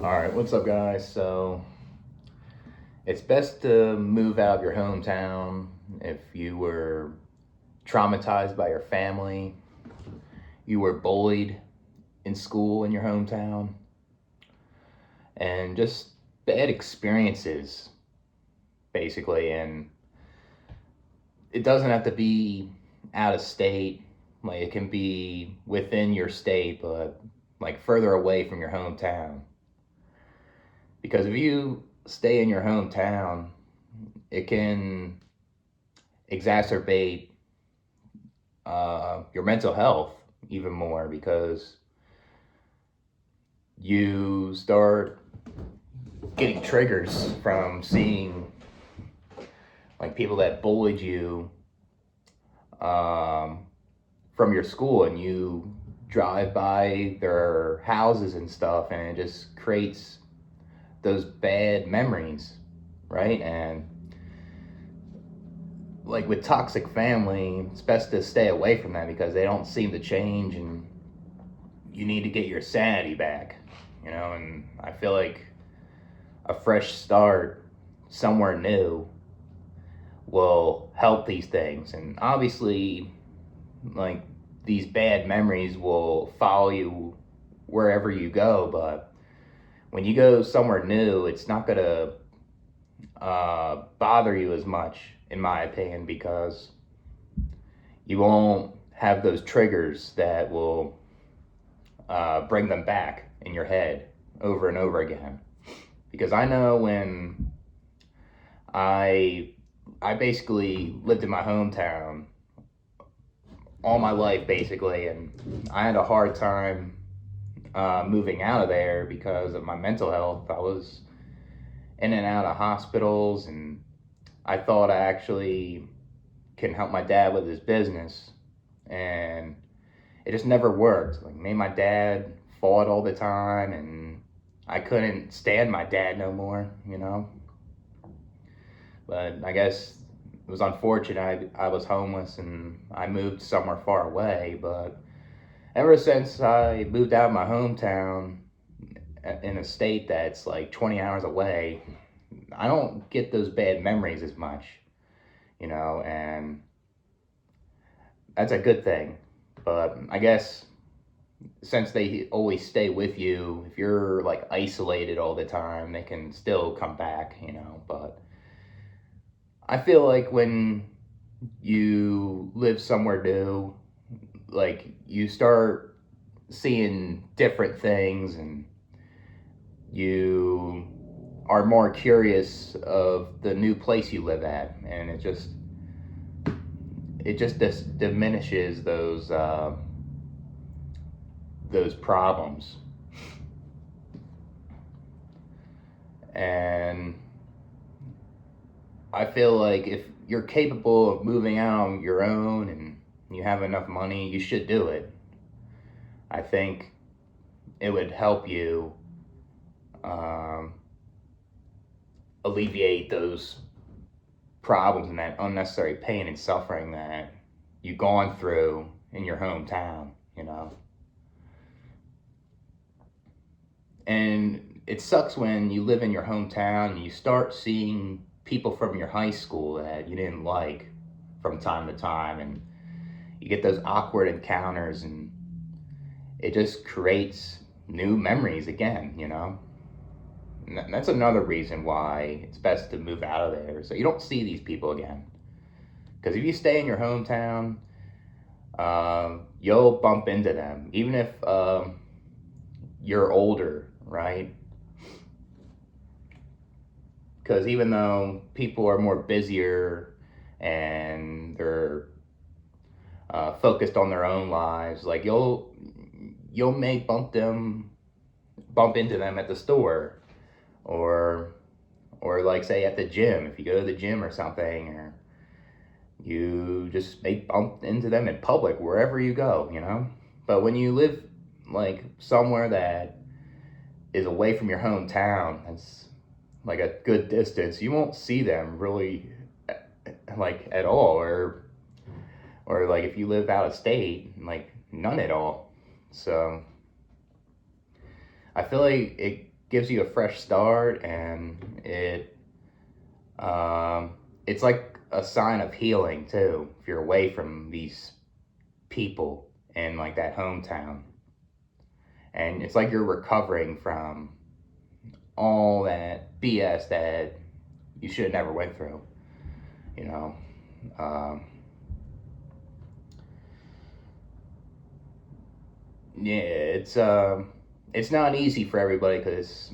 All right, what's up, guys? So, it's best to move out of your hometown if you were traumatized by your family, you were bullied in school in your hometown, and just bad experiences, basically. And it doesn't have to be out of state, like, it can be within your state, but like further away from your hometown. Because if you stay in your hometown, it can exacerbate your mental health even more because you start getting triggers from seeing like people that bullied you um, from your school, and you drive by their houses and stuff, and it just creates those bad memories, right? And like with toxic family, it's best to stay away from that because they don't seem to change, and you need to get your sanity back, And I feel like a fresh start somewhere new will help these things. And obviously, like, these bad memories will follow you wherever you go, but when you go somewhere new, it's not going to bother you as much, in my opinion, because you won't have those triggers that will bring them back in your head over and over again. Because I know when I I basically lived in my hometown all my life, basically, and I had a hard time moving out of there because of my mental health. I was in and out of hospitals, and I thought I actually can help my dad with his business, and it just never worked. Like, me and my dad fought all the time, and I couldn't stand my dad no more. But I guess it was unfortunate. I was homeless and I moved somewhere far away. But ever since I moved out of my hometown in a state that's like 20 hours away, I don't get those bad memories as much, and that's a good thing. But I guess since they always stay with you, if you're like isolated all the time, they can still come back. But I feel like when you live somewhere new, like, you start seeing different things, and you are more curious of the new place you live at, and it just diminishes those problems. And I feel like if you're capable of moving out on your own and you have enough money, you should do it. I think it would help you um, alleviate those problems and that unnecessary pain and suffering that you've gone through in your hometown. And it sucks when you live in your hometown and you start seeing people from your high school that you didn't like from time to time, and you get those awkward encounters, and it just creates new memories again. And that's another reason why it's best to move out of there so you don't see these people again. Because if you stay in your hometown, you'll bump into them, even if you're older, right? Because even though people are more busier and they're focused on their own lives, like, you'll may bump into them at the store, or like, say, at the gym, if you go to the gym or something, or you just may bump into them in public wherever you go. But when you live like somewhere that is away from your hometown, that's like a good distance, you won't see them really, like, at all, or like if you live out of state, like, none at all. So I feel like gives you a fresh start, and it's like a sign of healing too if you're away from these people in like that hometown, and it's like you're recovering from all that BS that you should have never went through, you know. um, yeah, it's not easy for everybody because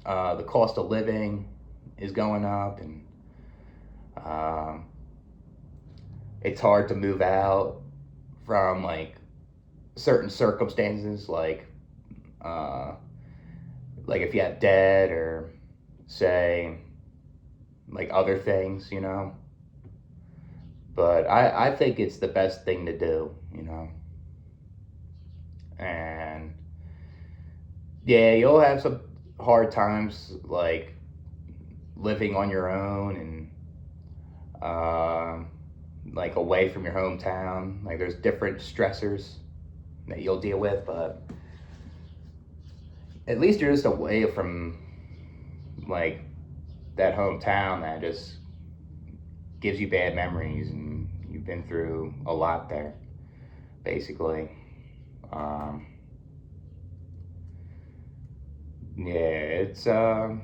the cost of living is going up, and um, it's hard to move out from like certain circumstances, uh, like if you have debt or say like other things, you know. But I think it's the best thing to do, you know. And yeah, you'll have some hard times like living on your own and like away from your hometown. Like there's different stressors that you'll deal with, but at least you're just away from like that hometown that just gives you bad memories, and you've been through a lot there, basically. Um, yeah, it's I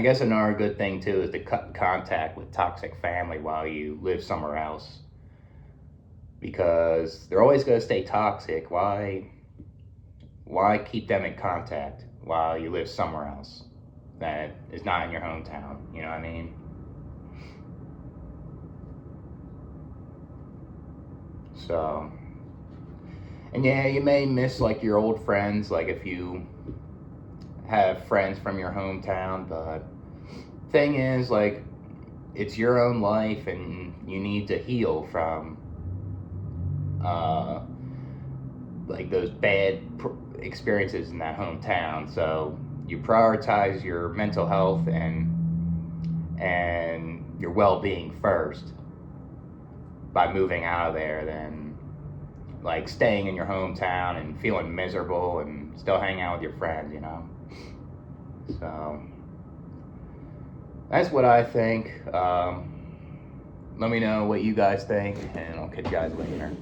guess another good thing too is to cut contact with toxic family while you live somewhere else, because they're always going to stay toxic. Why keep them in contact while you live somewhere else that is not in your hometown? You know what I mean? So, and yeah, you may miss like your old friends, like if you have friends from your hometown, but thing is, like, it's your own life, and you need to heal from uh, like those bad experiences in that hometown. So you prioritize your mental health and your well-being first by moving out of there than like staying in your hometown and feeling miserable and still hanging out with your friends, you know. So that's what I think. Let me know what you guys think, and I'll catch you guys later.